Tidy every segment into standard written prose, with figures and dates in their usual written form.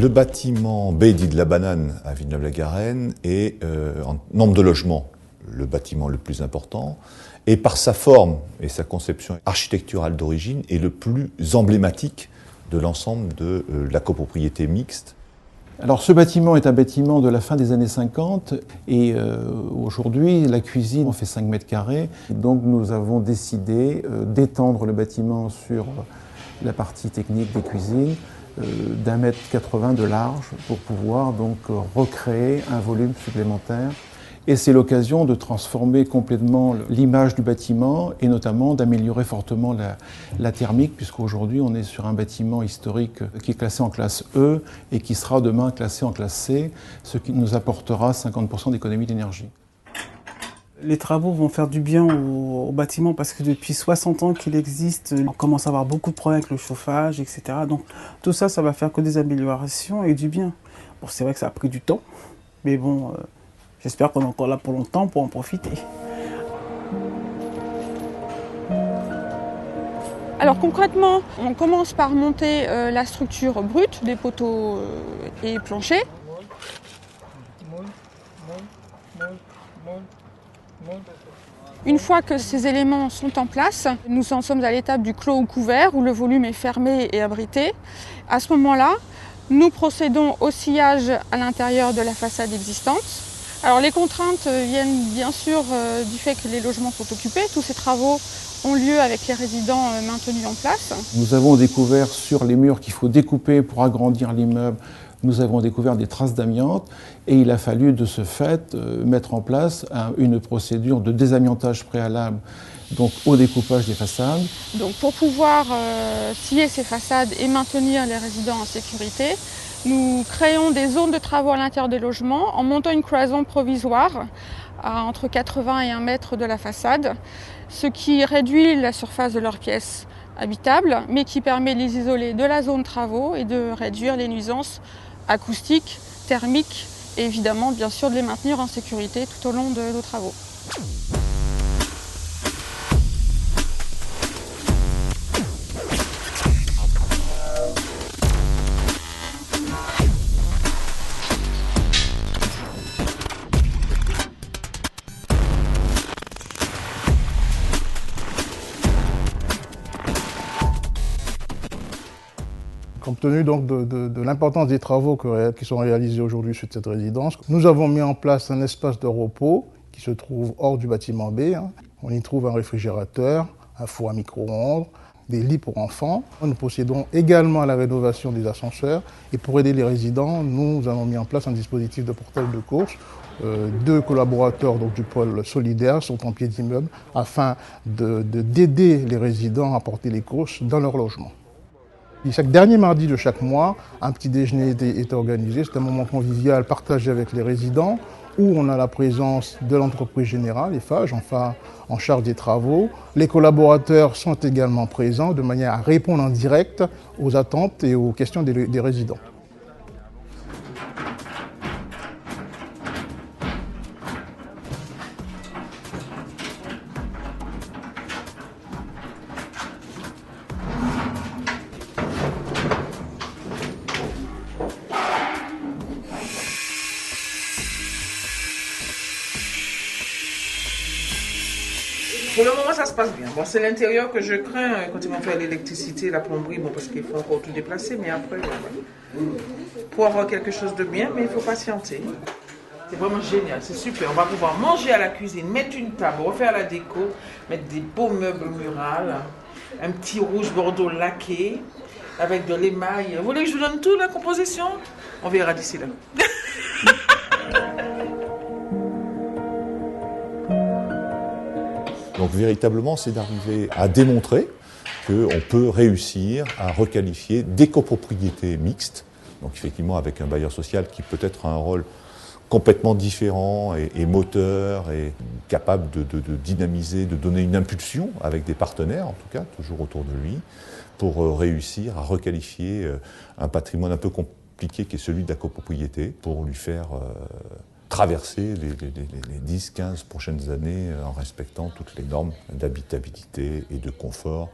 Le bâtiment B dit de la Banane à Villeneuve-la-Garenne est en nombre de logements le bâtiment le plus important et par sa forme et sa conception architecturale d'origine est le plus emblématique de l'ensemble de la copropriété mixte. Alors ce bâtiment est un bâtiment de la fin des années 50 et aujourd'hui la cuisine fait 5 mètres carrés. Donc nous avons décidé d'étendre le bâtiment sur la partie technique des cuisines d'1,80 m de large pour pouvoir donc recréer un volume supplémentaire. Et c'est l'occasion de transformer complètement l'image du bâtiment et notamment d'améliorer fortement la thermique, puisqu'aujourd'hui on est sur un bâtiment historique qui est classé en classe E et qui sera demain classé en classe C, ce qui nous apportera 50% d'économie d'énergie. Les travaux vont faire du bien au bâtiment parce que depuis 60 ans qu'il existe, on commence à avoir beaucoup de problèmes avec le chauffage, etc. Donc tout ça, ça va faire que des améliorations et du bien. Bon, c'est vrai que ça a pris du temps, mais bon... J'espère qu'on est encore là pour longtemps pour en profiter. Alors concrètement, on commence par monter la structure brute des poteaux et planchers. Une fois que ces éléments sont en place, nous en sommes à l'étape du clos ou couvert où le volume est fermé et abrité. À ce moment-là, nous procédons au sillage à l'intérieur de la façade existante. Alors les contraintes viennent bien sûr du fait que les logements sont occupés. Tous ces travaux ont lieu avec les résidents maintenus en place. Nous avons découvert sur les murs qu'il faut découper pour agrandir l'immeuble. Nous avons découvert des traces d'amiante et il a fallu de ce fait mettre en place une procédure de désamiantage préalable donc au découpage des façades. Donc pour pouvoir scier ces façades et maintenir les résidents en sécurité, nous créons des zones de travaux à l'intérieur des logements en montant une cloison provisoire à entre 80 et 1 mètre de la façade, ce qui réduit la surface de leurs pièces habitables, mais qui permet de les isoler de la zone travaux et de réduire les nuisances acoustiques, thermiques et évidemment bien sûr de les maintenir en sécurité tout au long de nos travaux. Compte tenu donc de l'importance des travaux qui sont réalisés aujourd'hui sur cette résidence, nous avons mis en place un espace de repos qui se trouve hors du bâtiment B. On y trouve un réfrigérateur, un four à micro-ondes, des lits pour enfants. Nous procédons également à la rénovation des ascenseurs et pour aider les résidents, nous avons mis en place un dispositif de portail de course. 2 collaborateurs donc, du pôle solidaire sont en pied d'immeuble afin d'aider les résidents à porter les courses dans leur logement. Et chaque dernier mardi de chaque mois, un petit déjeuner est organisé. C'est un moment convivial partagé avec les résidents où on a la présence de l'entreprise générale, Eiffage, enfin en charge des travaux. Les collaborateurs sont également présents de manière à répondre en direct aux attentes et aux questions des résidents. Pour le moment, ça se passe bien. Bon, c'est l'intérieur que je crains quand ils vont faire l'électricité, la plomberie, bon, parce qu'il faut encore tout déplacer, mais après, pour avoir quelque chose de bien, mais il faut patienter. C'est vraiment génial, c'est super. On va pouvoir manger à la cuisine, mettre une table, refaire la déco, mettre des beaux meubles murales, un petit rouge bordeaux laqué, avec de l'émail. Vous voulez que je vous donne toute la composition? On verra d'ici là. Donc véritablement, c'est d'arriver à démontrer qu'on peut réussir à requalifier des copropriétés mixtes, donc effectivement avec un bailleur social qui peut-être a un rôle complètement différent et moteur et capable de dynamiser, de donner une impulsion avec des partenaires, en tout cas, toujours autour de lui, pour réussir à requalifier un patrimoine un peu compliqué qui est celui de la copropriété, pour lui faire traverser les 10-15 prochaines années en respectant toutes les normes d'habitabilité et de confort.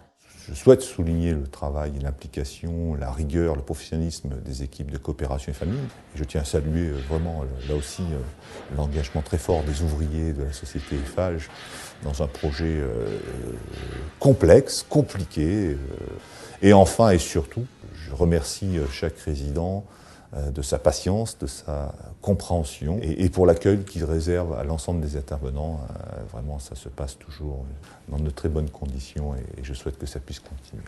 Je souhaite souligner le travail, l'implication, la rigueur, le professionnalisme des équipes de coopération et famille. Je tiens à saluer vraiment, là aussi, l'engagement très fort des ouvriers de la société Eiffage dans un projet complexe, compliqué. Et enfin et surtout, je remercie chaque résident de sa patience, de sa compréhension et pour l'accueil qu'il réserve à l'ensemble des intervenants. Vraiment, ça se passe toujours dans de très bonnes conditions et je souhaite que ça puisse continuer.